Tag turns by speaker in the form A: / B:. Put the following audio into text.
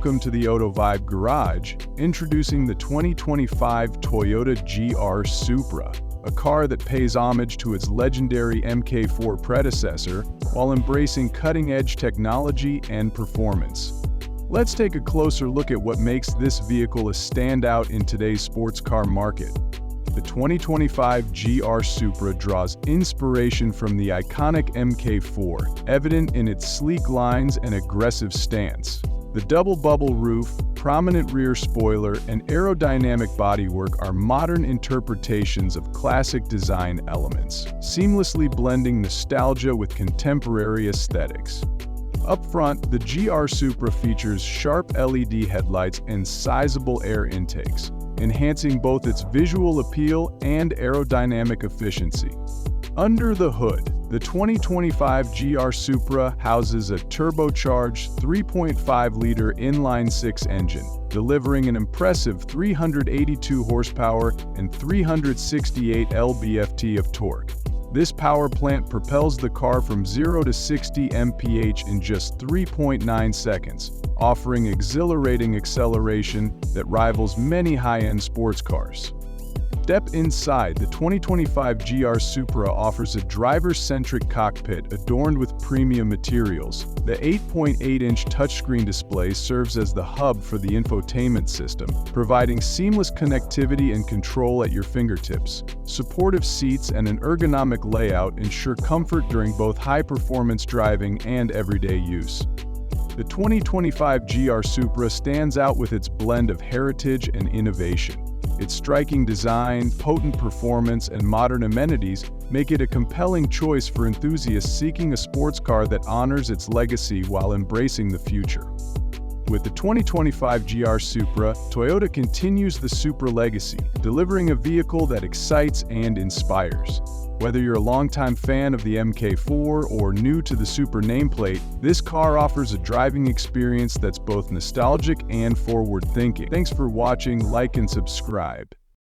A: Welcome to the Auto Vibe Garage, introducing the 2025 Toyota GR Supra, a car that pays homage to its legendary MK4 predecessor while embracing cutting-edge technology and performance. Let's take a closer look at what makes this vehicle a standout in today's sports car market. The 2025 GR Supra draws inspiration from the iconic MK4, evident in its sleek lines and aggressive stance. The double-bubble roof, prominent rear spoiler, and aerodynamic bodywork are modern interpretations of classic design elements, seamlessly blending nostalgia with contemporary aesthetics. Up front, the GR Supra features sharp LED headlights and sizable air intakes, enhancing both its visual appeal and aerodynamic efficiency. Under the hood, the 2025 GR Supra houses a turbocharged 3.5-liter inline-six engine, delivering an impressive 382 horsepower and 368 lb-ft of torque. This power plant propels the car from 0 to 60 mph in just 3.9 seconds, offering exhilarating acceleration that rivals many high-end sports cars. Step inside, the 2025 GR Supra offers a driver-centric cockpit adorned with premium materials. The 8.8-inch touchscreen display serves as the hub for the infotainment system, providing seamless connectivity and control at your fingertips. Supportive seats and an ergonomic layout ensure comfort during both high-performance driving and everyday use. The 2025 GR Supra stands out with its blend of heritage and innovation. Its striking design, potent performance, and modern amenities make it a compelling choice for enthusiasts seeking a sports car that honors its legacy while embracing the future. With the 2025 GR Supra, Toyota continues the Supra legacy, delivering a vehicle that excites and inspires. Whether you're a longtime fan of the MK4 or new to the Supra nameplate, this car offers a driving experience that's both nostalgic and forward-thinking. Thanks for watching, like and subscribe.